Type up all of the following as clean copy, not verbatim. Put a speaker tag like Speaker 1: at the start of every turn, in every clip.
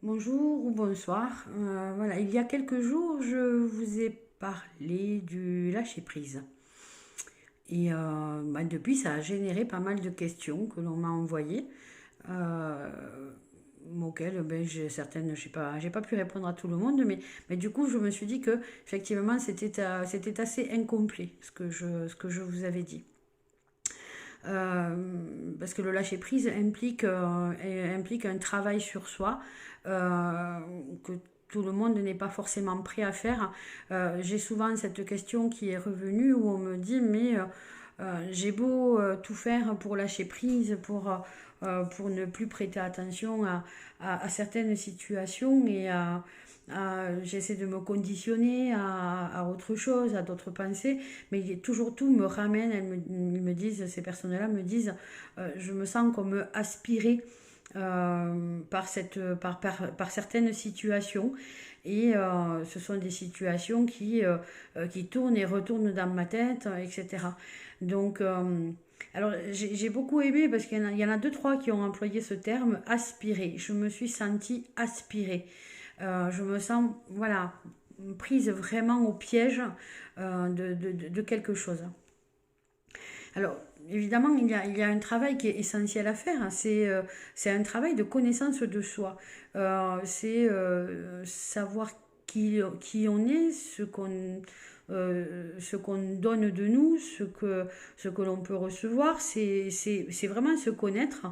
Speaker 1: Bonjour ou bonsoir. Voilà, il y a quelques jours, je vous ai parlé du lâcher-prise. Depuis, ça a généré pas mal de questions que l'on m'a envoyées, euh, auxquelles certaines, j'ai pas pu répondre à tout le monde, mais du coup, je me suis dit que effectivement, c'était assez incomplet ce que je vous avais dit. Euh, Parce que le lâcher prise implique un travail sur soi que tout le monde n'est pas forcément prêt à faire. J'ai souvent cette question qui est revenue où on me dit mais j'ai beau tout faire pour lâcher prise, pour ne plus prêter attention à certaines situations j'essaie de me conditionner à autre chose, à d'autres pensées, mais toujours tout me ramène, ils me disent, ces personnes-là me disent, je me sens comme aspirée par certaines situations. Ce sont des situations qui tournent et retournent dans ma tête, etc. Donc, alors j'ai beaucoup aimé parce il y en a deux, trois qui ont employé ce terme, aspirer. Je me suis sentie aspirée. Je me sens, voilà, prise vraiment au piège de quelque chose. Alors, évidemment, il y a un travail qui est essentiel à faire, hein. C'est un travail de connaissance de soi. Savoir qui on est, ce qu'on donne de nous, ce que l'on peut recevoir. C'est vraiment se connaître,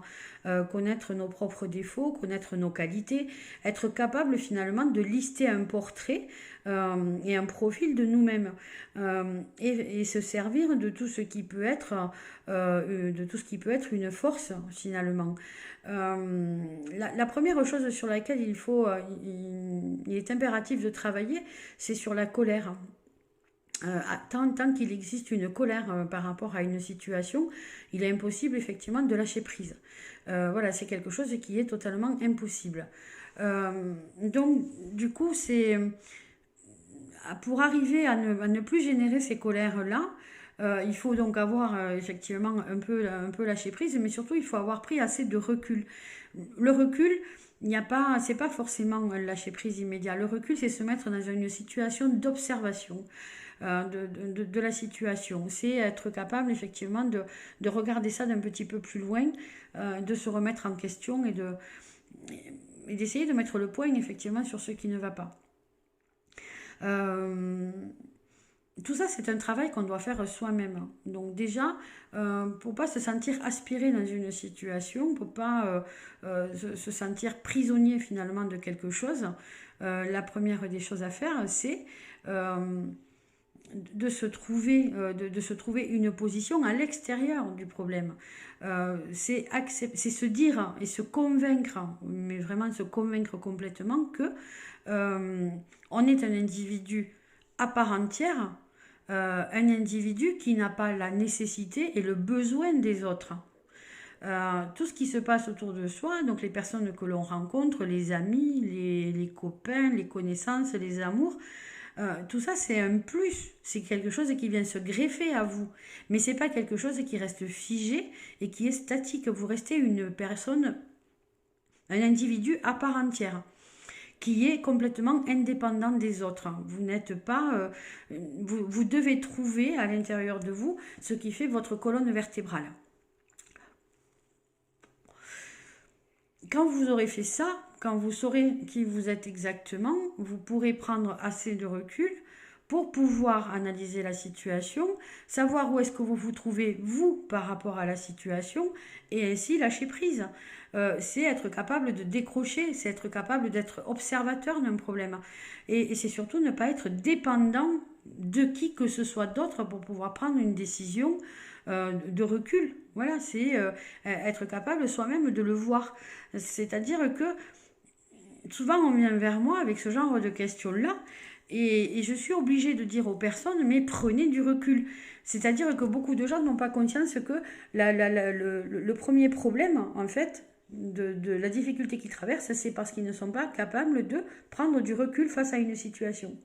Speaker 1: connaître nos propres défauts, connaître nos qualités, être capable finalement de lister un portrait et un profil de nous-mêmes et se servir de tout ce qui peut être une force finalement. La première chose sur laquelle il est impératif de travailler, c'est sur la colère. Tant qu'il existe une colère par rapport à une situation, il est impossible effectivement de lâcher prise. Voilà, c'est quelque chose qui est totalement impossible. Donc, du coup, c'est pour arriver à ne plus générer ces colères-là, il faut donc avoir effectivement un peu lâché prise, mais surtout il faut avoir pris assez de recul. Le recul, il n'y a pas, c'est pas forcément un lâcher prise immédiat. Le recul, c'est se mettre dans une situation d'observation de la situation. C'est être capable effectivement de regarder ça d'un petit peu plus loin, de se remettre en question et d'essayer de mettre le point effectivement sur ce qui ne va pas. Euh, Tout ça, c'est un travail qu'on doit faire soi-même. Donc déjà, pour pas se sentir aspiré dans une situation, pour pas se sentir prisonnier finalement de quelque chose, la première des choses à faire, c'est euh, de se trouver une position à l'extérieur du problème. C'est se dire et se convaincre, mais vraiment se convaincre complètement que on est un individu à part entière, un individu qui n'a pas la nécessité et le besoin des autres. Tout ce qui se passe autour de soi, donc les personnes que l'on rencontre, les amis, les copains, les connaissances, les amours, tout ça c'est un plus, c'est quelque chose qui vient se greffer à vous, mais c'est pas quelque chose qui reste figé et qui est statique. Vous restez une personne, un individu à part entière qui est complètement indépendant des autres. Vous n'êtes pas, vous devez trouver à l'intérieur de vous ce qui fait votre colonne vertébrale. Quand vous aurez fait ça, quand vous saurez qui vous êtes exactement, vous pourrez prendre assez de recul pour pouvoir analyser la situation, savoir où est-ce que vous vous trouvez, vous, par rapport à la situation, et ainsi lâcher prise. C'est être capable de décrocher, c'est être capable d'être observateur d'un problème. Et c'est surtout ne pas être dépendant de qui que ce soit d'autre pour pouvoir prendre une décision de recul. Voilà, c'est être capable soi-même de le voir. C'est-à-dire que souvent on vient vers moi avec ce genre de questions-là et je suis obligée de dire aux personnes, mais prenez du recul. C'est-à-dire que beaucoup de gens n'ont pas conscience que le premier problème, en fait, de la difficulté qu'ils traversent, c'est parce qu'ils ne sont pas capables de prendre du recul face à une situation.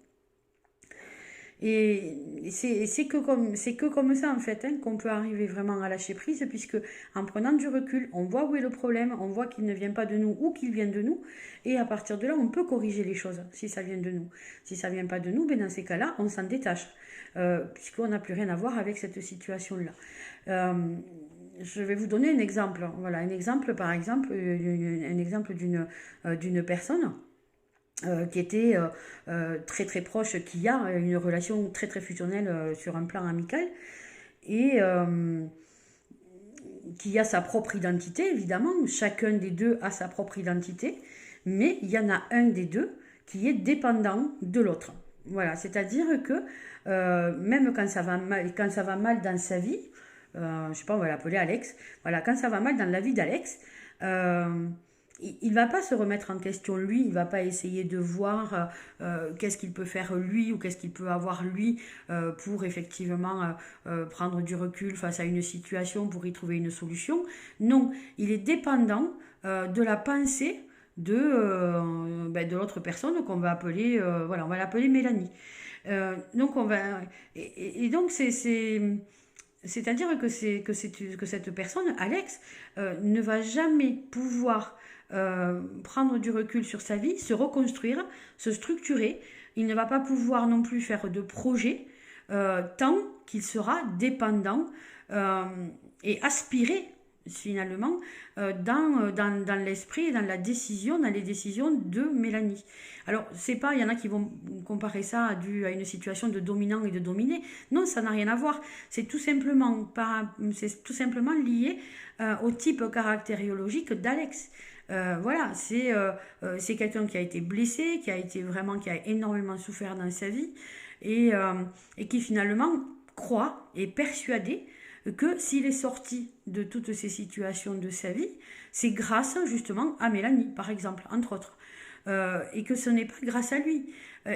Speaker 1: Et c'est que comme ça, en fait, hein, qu'on peut arriver vraiment à lâcher prise, puisque en prenant du recul, on voit où est le problème, on voit qu'il ne vient pas de nous ou qu'il vient de nous, et à partir de là, on peut corriger les choses si ça vient de nous. Si ça vient pas de nous, ben dans ces cas-là, on s'en détache, puisqu'on n'a plus rien à voir avec cette situation-là. Euh, je vais vous donner un exemple. Voilà, un exemple, par exemple, un exemple d'une personne qui était très très proche, qui a une relation très très fusionnelle sur un plan amical et qui a sa propre identité, évidemment. Chacun des deux a sa propre identité, mais il y en a un des deux qui est dépendant de l'autre. Voilà, c'est-à-dire que même quand ça va mal dans sa vie, je sais pas, on va l'appeler Alex, voilà, quand ça va mal dans la vie d'Alex, euh, il ne va pas se remettre en question lui, il ne va pas essayer de voir qu'est-ce qu'il peut faire lui ou qu'est-ce qu'il peut avoir lui pour effectivement prendre du recul face à une situation, pour y trouver une solution. Non, il est dépendant de la pensée de l'autre personne qu'on va appeler, voilà, on va l'appeler Mélanie. Donc on va et donc c'est-à-dire que cette personne, Alex, ne va jamais pouvoir prendre du recul sur sa vie, se reconstruire, se structurer. Il ne va pas pouvoir non plus faire de projet tant qu'il sera dépendant euh, et aspiré finalement dans l'esprit et dans la décision, dans les décisions de Mélanie. Alors, c'est pas, il y en a qui vont comparer ça à une situation de dominant et de dominé. Non, ça n'a rien à voir. C'est tout simplement lié au type caractériologique d'Alex. Voilà, c'est quelqu'un qui a été blessé, qui a énormément souffert dans sa vie et qui finalement croit et est persuadé que s'il est sorti de toutes ces situations de sa vie, c'est grâce justement à Mélanie, par exemple, entre autres. Et que ce n'est pas grâce à lui.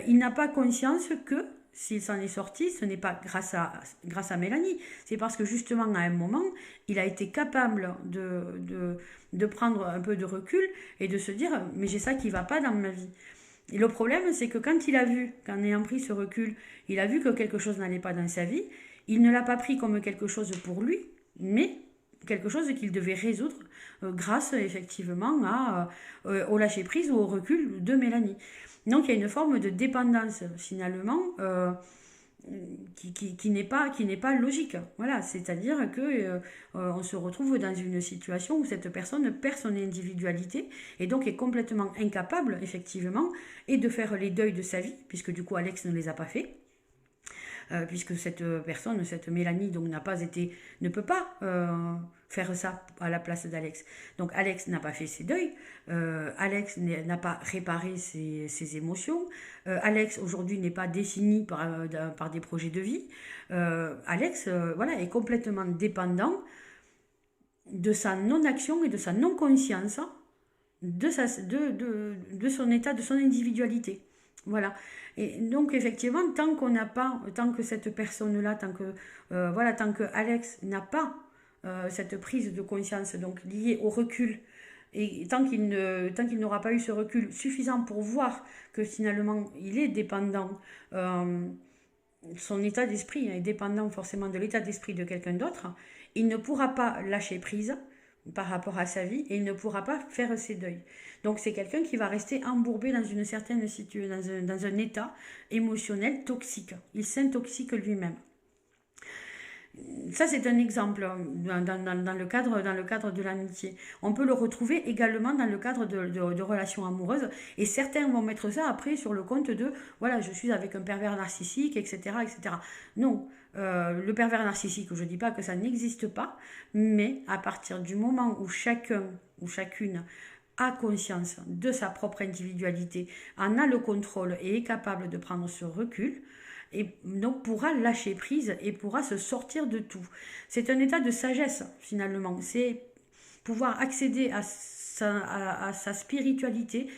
Speaker 1: Il n'a pas conscience que s'il s'en est sorti, ce n'est pas grâce à Mélanie. C'est parce que justement, à un moment, il a été capable de prendre un peu de recul et de se dire, mais j'ai ça qui ne va pas dans ma vie. Et le problème, c'est que quand il a vu, qu'en ayant pris ce recul, il a vu que quelque chose n'allait pas dans sa vie, il ne l'a pas pris comme quelque chose pour lui, mais quelque chose qu'il devait résoudre grâce effectivement au lâcher-prise ou au recul de Mélanie. Donc il y a une forme de dépendance finalement qui n'est pas logique. Voilà, c'est-à-dire que on se retrouve dans une situation où cette personne perd son individualité et donc est complètement incapable effectivement et de faire les deuils de sa vie, puisque du coup Alex ne les a pas fait, puisque cette personne, cette Mélanie, donc ne peut pas faire ça à la place d'Alex. Donc Alex n'a pas fait ses deuils, Alex n'a pas réparé ses émotions, Alex aujourd'hui n'est pas défini par des projets de vie. Alex, voilà, est complètement dépendant de sa non-action et de sa non-conscience de son état, de son individualité. Voilà. Et donc effectivement, tant que cette personne-là, tant que Alex n'a pas cette prise de conscience donc liée au recul, et tant qu'il n'aura pas eu ce recul suffisant pour voir que finalement il est dépendant, son état d'esprit est dépendant forcément de l'état d'esprit de quelqu'un d'autre, il ne pourra pas lâcher prise par rapport à sa vie et il ne pourra pas faire ses deuils. Donc c'est quelqu'un qui va rester embourbé dans une certaine situation, dans un état émotionnel toxique. Il s'intoxique lui-même. Ça, c'est un exemple dans le cadre de l'amitié. On peut le retrouver également dans le cadre de relations amoureuses. Et certains vont mettre ça après sur le compte de, voilà, je suis avec un pervers narcissique, etc. etc. Non, le pervers narcissique, je ne dis pas que ça n'existe pas, mais à partir du moment où chacun ou chacune a conscience de sa propre individualité, en a le contrôle et est capable de prendre ce recul, et donc pourra lâcher prise et pourra se sortir de tout. C'est un état de sagesse finalement, c'est pouvoir accéder à sa spiritualité,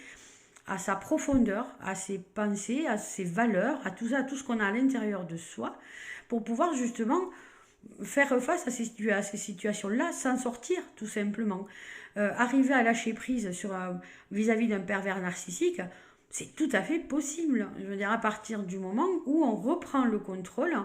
Speaker 1: à sa profondeur, à ses pensées, à ses valeurs, à tout ça, à tout ce qu'on a à l'intérieur de soi, pour pouvoir justement faire face à ces situations-là, s'en sortir tout simplement. Arriver à lâcher prise vis-à-vis d'un pervers narcissique, C'est tout à fait possible. Je veux dire, à partir du moment où on reprend le contrôle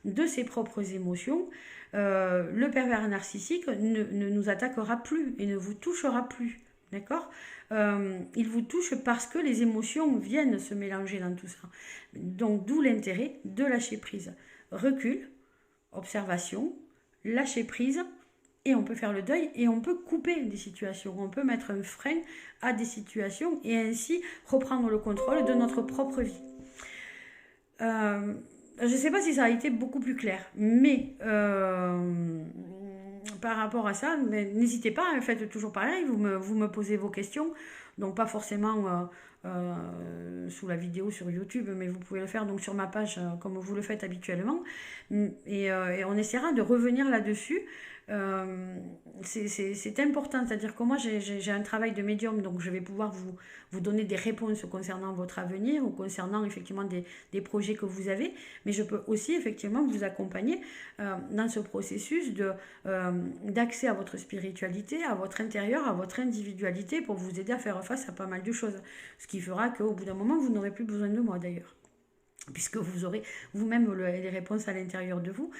Speaker 1: de ses propres émotions, le pervers narcissique ne nous attaquera plus et ne vous touchera plus. D'accord. Il vous touche parce que les émotions viennent se mélanger dans tout ça. Donc, d'où l'intérêt de lâcher prise. Recul, observation, lâcher prise, et on peut faire le deuil et on peut couper des situations. On peut mettre un frein à des situations et ainsi reprendre le contrôle de notre propre vie. Je ne sais pas si ça a été beaucoup plus clair, mais par rapport à ça, n'hésitez pas, faites toujours pareil, vous me posez vos questions, donc pas forcément sous la vidéo sur YouTube, mais vous pouvez le faire donc sur ma page comme vous le faites habituellement, et on essaiera de revenir là-dessus. C'est important, c'est-à-dire que moi j'ai un travail de médium, donc je vais pouvoir vous donner des réponses concernant votre avenir ou concernant effectivement des projets que vous avez, mais je peux aussi effectivement vous accompagner dans ce processus d'accès à votre spiritualité, à votre intérieur, à votre individualité pour vous aider à faire face à pas mal de choses. Ce qui fera qu'au bout d'un moment, vous n'aurez plus besoin de moi d'ailleurs, puisque vous aurez vous-même les réponses à l'intérieur de vous.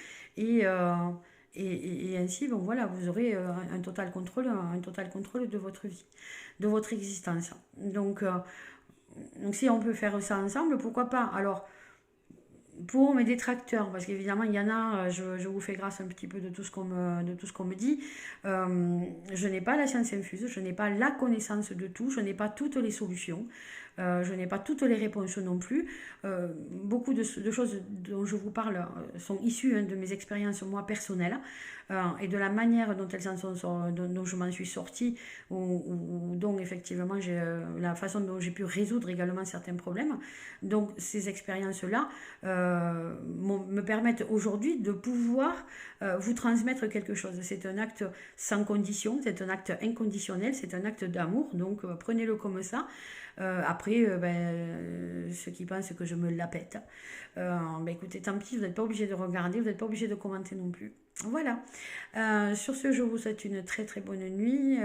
Speaker 1: Et ainsi, bon, voilà, vous aurez un total contrôle de votre vie, de votre existence. Donc si on peut faire ça ensemble, pourquoi pas? Alors, pour mes détracteurs, parce qu'évidemment il y en a, je vous fais grâce un petit peu de tout ce qu'on me dit, je n'ai pas la science infuse, je n'ai pas la connaissance de tout, je n'ai pas toutes les solutions, je n'ai pas toutes les réponses non plus. Beaucoup de choses dont je vous parle sont issues de mes expériences moi personnelles, et de la manière dont elles en sont, dont je m'en suis sortie, ou dont effectivement la façon dont j'ai pu résoudre également certains problèmes. Donc ces expériences-là me permettent aujourd'hui de pouvoir vous transmettre quelque chose. C'est un acte sans condition, c'est un acte inconditionnel, c'est un acte d'amour, donc prenez-le comme ça. Après, ceux qui pensent que je me la pète, écoutez, tant pis, vous n'êtes pas obligé de regarder, vous n'êtes pas obligé de commenter non plus. Voilà. Sur ce, je vous souhaite une très très bonne nuit.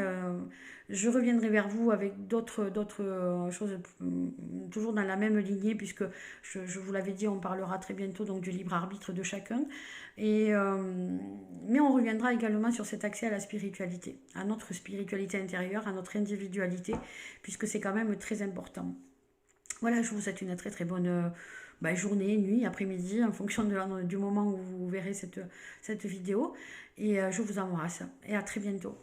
Speaker 1: Je reviendrai vers vous avec d'autres choses, toujours dans la même lignée, puisque je vous l'avais dit, on parlera très bientôt donc du libre arbitre de chacun. Mais on reviendra également sur cet accès à la spiritualité, à notre spiritualité intérieure, à notre individualité, puisque c'est quand même très important. Voilà, je vous souhaite une très très bonne journée, nuit, après-midi, en fonction du moment où vous verrez cette vidéo. Et je vous embrasse et à très bientôt.